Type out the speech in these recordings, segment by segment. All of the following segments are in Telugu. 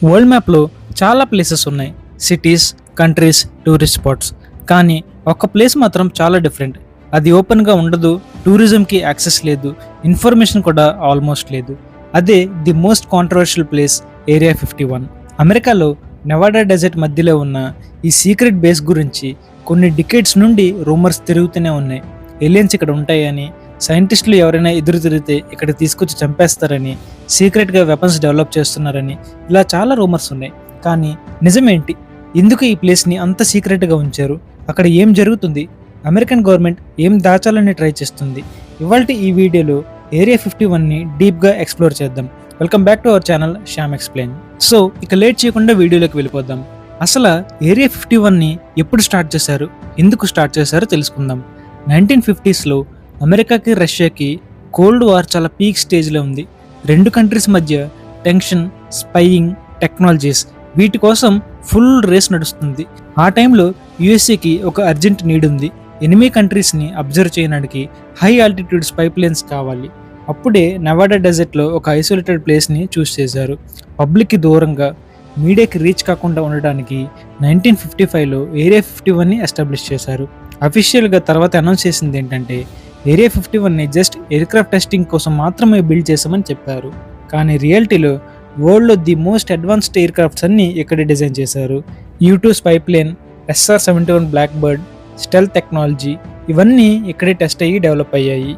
వరల్డ్ మ్యాప్లో చాలా ప్లేసెస్ ఉన్నాయి. Cities, countries, tourist spots. కానీ ఒక ప్లేస్ మాత్రం చాలా డిఫరెంట్. అది ఓపెన్గా ఉండదు, టూరిజంకి యాక్సెస్ లేదు, ఇన్ఫర్మేషన్ కూడా ఆల్మోస్ట్ లేదు. అదే the most controversial place, area 51. అమెరికాలో నెవాడా డెజర్ట్ మధ్యలో ఉన్న ఈ సీక్రెట్ బేస్ గురించి కొన్ని డికేడ్స్ నుండి రూమర్స్ తిరుగుతూనే ఉన్నాయి. ఏలియన్స్ ఇక్కడ ఉంటాయని, సైంటిస్టులు ఎవరైనా ఎదురు తిరిగితే ఇక్కడ తీసుకొచ్చి చంపేస్తారని, సీక్రెట్గా వెపన్స్ డెవలప్ చేస్తున్నారని, ఇలా చాలా రూమర్స్ ఉన్నాయి. కానీ నిజమేంటి? ఎందుకు ఈ ప్లేస్ని అంత సీక్రెట్గా ఉంచారు? అక్కడ ఏం జరుగుతుంది? అమెరికన్ గవర్నమెంట్ ఏం దాచాలని ట్రై చేస్తుంది? ఇవాల్టి ఈ వీడియోలో ఏరియా 51ని డీప్గా ఎక్స్ప్లోర్ చేద్దాం. Welcome back to our channel Shyam explain. So ఇక లేట్ చేయకుండా వీడియోలోకి వెళ్ళిపోదాం. అసలు ఏరియా 51ని ఎప్పుడు స్టార్ట్ చేశారు, ఎందుకు స్టార్ట్ చేశారో తెలుసుకుందాం. 1950స్లో అమెరికాకి రష్యాకి కోల్డ్ వార్ చాలా పీక్ స్టేజ్లో ఉంది. రెండు కంట్రీస్ మధ్య టెన్షన్, స్పైయింగ్, టెక్నాలజీస్, వీటి కోసం ఫుల్ రేస్ నడుస్తుంది. ఆ టైంలో యుఎస్ఏకి ఒక అర్జెంట్ నీడ్ ఉంది. ఎనిమీ కంట్రీస్ని అబ్జర్వ్ చేయడానికి హై ఆల్టిట్యూడ్ పైప్ లైన్స్ కావాలి. అప్పుడే నెవాడా డెజర్ట్లో ఒక ఐసోలేటెడ్ ప్లేస్ని చూస్ చేశారు. పబ్లిక్కి దూరంగా, మీడియాకి రీచ్ కాకుండా ఉండడానికి 1955లో ఏరియా 51ని ఎస్టాబ్లిష్ చేశారు. అఫీషియల్గా తర్వాత అనౌన్స్ చేసింది ఏంటంటే ఏరియా 51ని జస్ట్ ఎయిర్క్రాఫ్ట్ టెస్టింగ్ కోసం మాత్రమే బిల్డ్ చేశామని చెప్పారు. కానీ రియాలిటీలో వరల్డ్లో the most advanced aircrafts అన్ని ఇక్కడే డిజైన్ చేశారు. U2 spy plane, SR-71 Blackbird, stealth technology, ఇవన్నీ ఇక్కడే టెస్ట్ అయ్యి డెవలప్ అయ్యాయి.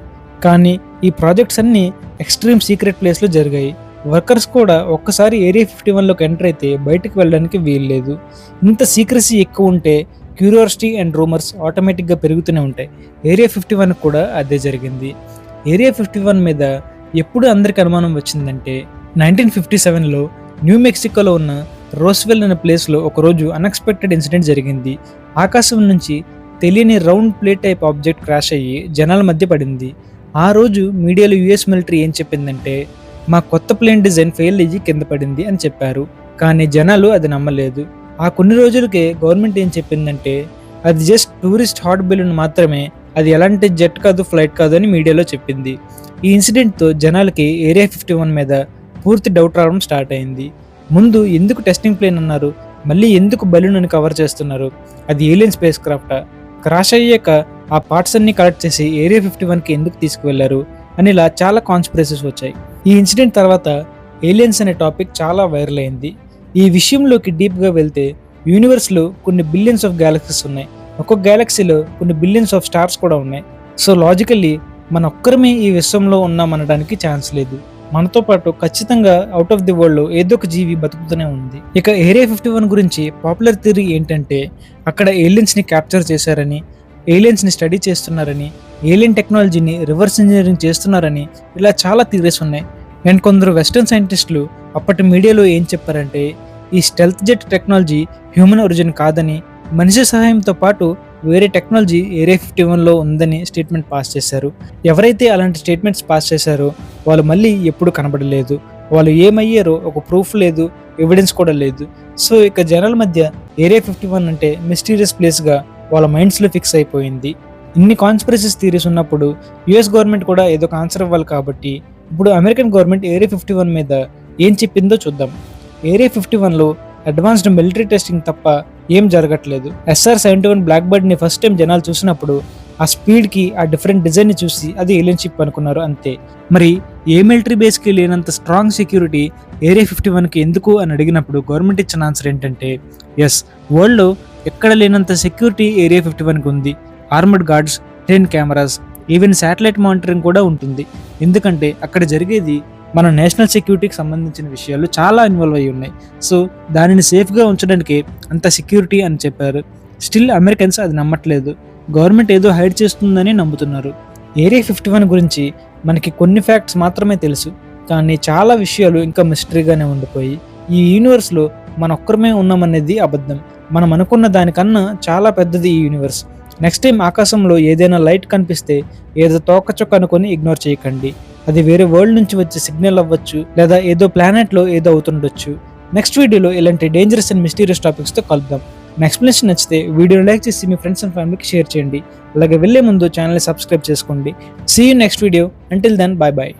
కానీ ఈ ప్రాజెక్ట్స్ అన్నీ ఎక్స్ట్రీమ్ సీక్రెట్ ప్లేస్లో జరిగాయి. వర్కర్స్ కూడా ఒక్కసారి ఏరియా 51లోకి ఎంటర్ అయితే బయటకు వెళ్ళడానికి వీల్లేదు. ఇంత సీక్రసీ ఎక్కువ ఉంటే క్యూరియాసిటీ అండ్ రూమర్స్ ఆటోమేటిక్గా పెరుగుతూనే ఉంటాయి. ఏరియా 51 కూడా అదే జరిగింది. ఏరియా 51 మీద ఎప్పుడు అందరికి అనుమానం వచ్చిందంటే 1957లో న్యూ మెక్సికోలో ఉన్న రోస్వెల్ అనే ప్లేస్లో ఒకరోజు అన్ఎక్స్పెక్టెడ్ ఇన్సిడెంట్ జరిగింది. ఆకాశం నుంచి తెలియని round plate type object crash అయ్యి జనాల మధ్య పడింది. ఆ రోజు మీడియాలో యుఎస్ మిలిటరీ ఏం చెప్పిందంటే మా కొత్త ప్లేన్ డిజైన్ ఫెయిల్ అయ్యి కింద పడింది అని చెప్పారు. కానీ జనాలు అది నమ్మలేదు. ఆ కొన్ని రోజులకే గవర్నమెంట్ ఏం చెప్పిందంటే అది జస్ట్ టూరిస్ట్ హాట్ బెలూన్ మాత్రమే, అది ఎలాంటి జెట్ కాదు, ఫ్లైట్ కాదు అని మీడియాలో చెప్పింది. ఈ ఇన్సిడెంట్తో జనాలకి ఏరియా 51 మీద పూర్తి డౌట్ రావడం స్టార్ట్ అయింది. ముందు ఎందుకు టెస్టింగ్ ప్లేన్ అన్నారు, మళ్ళీ ఎందుకు బలూన్ అని కవర్ చేస్తున్నారు, అది ఏలియన్ స్పేస్ క్రాఫ్టా, క్రాష్ అయ్యాక ఆ పార్ట్స్ అన్ని కలెక్ట్ చేసి ఏరియా 51కి ఎందుకు తీసుకువెళ్లారు అని ఇలా చాలా కాన్స్పిరసీస్ వచ్చాయి. ఈ ఇన్సిడెంట్ తర్వాత ఏలియన్స్ అనే టాపిక్ చాలా వైరల్ అయింది. ఈ విషయంలోకి డీప్గా వెళ్తే యూనివర్స్లో కొన్ని బిలియన్స్ ఆఫ్ గ్యాలక్సీస్ ఉన్నాయి. ఒక్కొక్క గ్యాలక్సీలో కొన్ని బిలియన్స్ ఆఫ్ స్టార్స్ కూడా ఉన్నాయి. సో లాజికల్లీ మన ఒక్కరమే ఈ విశ్వంలో ఉన్నామనడానికి ఛాన్స్ లేదు. మనతో పాటు ఖచ్చితంగా అవుట్ ఆఫ్ ది వరల్డ్లో ఏదో ఒక జీవి బతుకుతూనే ఉంది. ఇక ఏరియా 51 గురించి పాపులర్ థియరీ ఏంటంటే అక్కడ ఏలియన్స్ని క్యాప్చర్ చేశారని, ఏలియన్స్ని స్టడీ చేస్తున్నారని, ఏలియన్ టెక్నాలజీని రివర్స్ ఇంజనీరింగ్ చేస్తున్నారని, ఇలా చాలా థియరీస్ ఉన్నాయి. అండ్ కొందరు వెస్టర్న్ సైంటిస్టులు అప్పటి మీడియాలో ఏం చెప్పారంటే ఈ stealth jet technology human origin కాదని, మనిషి సహాయంతో పాటు వేరే టెక్నాలజీ ఏరియా 51లో ఉందని స్టేట్మెంట్ పాస్ చేశారు. ఎవరైతే అలాంటి స్టేట్మెంట్స్ పాస్ చేశారో వాళ్ళు మళ్ళీ ఎప్పుడు కనబడలేదు. వాళ్ళు ఏమయ్యారో ఒక ప్రూఫ్ లేదు, ఎవిడెన్స్ కూడా లేదు. సో ఇక జనాల మధ్య ఏరియా 51 అంటే మిస్టీరియస్ ప్లేస్గా వాళ్ళ మైండ్స్లో ఫిక్స్ అయిపోయింది. ఇన్ని కాన్స్పిరసీస్ థియరీస్ ఉన్నప్పుడు యుఎస్ గవర్నమెంట్ కూడా ఏదో ఒక ఆన్సర్ ఇవ్వాలి. కాబట్టి ఇప్పుడు అమెరికన్ గవర్నమెంట్ ఏరియా 51 మీద ఏం చెప్పిందో చూద్దాం. ఏరియా 51లో అడ్వాన్స్డ్ మిలిటరీ టెస్టింగ్ తప్ప ఏం జరగట్లేదు. SR-71 బ్లాక్ బర్డ్ని ఫస్ట్ టైం జనాలు చూసినప్పుడు ఆ స్పీడ్కి, ఆ డిఫరెంట్ డిజైన్ని చూసి అది ఏలియన్ షిప్ అనుకున్నారు అంతే. మరి ఏ మిలిటరీ బేస్కి లేనంత స్ట్రాంగ్ సెక్యూరిటీ ఏరియా 51కి ఎందుకు అని అడిగినప్పుడు గవర్నమెంట్ ఇచ్చిన ఆన్సర్ ఏంటంటే ఎస్, వరల్డ్లో ఎక్కడ లేనంత సెక్యూరిటీ ఏరియా 51కి ఉంది. Armoured guards, train cameras, even satellite monitoring కూడా ఉంటుంది. ఎందుకంటే అక్కడ జరిగేది మన నేషనల్ సెక్యూరిటీకి సంబంధించిన విషయాలు చాలా ఇన్వాల్వ్ అయ్యి ఉన్నాయి. సో దానిని సేఫ్గా ఉంచడానికి అంత సెక్యూరిటీ అని చెప్పారు. స్టిల్ అమెరికన్స్ అది నమ్మట్లేదు. గవర్నమెంట్ ఏదో హైడ్ చేస్తుందని నమ్ముతున్నారు. ఏరియా 51 గురించి మనకి కొన్ని ఫ్యాక్ట్స్ మాత్రమే తెలుసు, కానీ చాలా విషయాలు ఇంకా మిస్టరీగానే ఉండిపోయి. ఈ యూనివర్స్లో మన ఒక్కరమే ఉన్నామనేది అబద్ధం. మనం అనుకున్న దానికన్నా చాలా పెద్దది ఈ యూనివర్స్. నెక్స్ట్ టైం ఆకాశంలో ఏదైనా లైట్ కనిపిస్తే ఏదో తోకచొక్క అనుకొని ఇగ్నోర్ చేయకండి. అది వేరే వరల్డ్ నుంచి వచ్చే సిగ్నల్ అవ్వచ్చు, లేదా ఏదో ప్లానెట్లో ఏదో అవుతుండొచ్చు. నెక్స్ట్ వీడియోలో ఇలాంటి డేంజరస్ అండ్ మిస్టీరియస్ టాపిక్స్తో కలుద్దాం. నా ఎక్స్ప్లెనేషన్ నచ్చితే వీడియోని లైక్ చేసి మీ ఫ్రెండ్స్ అండ్ ఫ్యామిలీకి షేర్ చేయండి. అలాగే వెళ్ళే ముందు ఛానల్ని సబ్స్క్రైబ్ చేసుకోండి. See you next video. Until then, bye bye.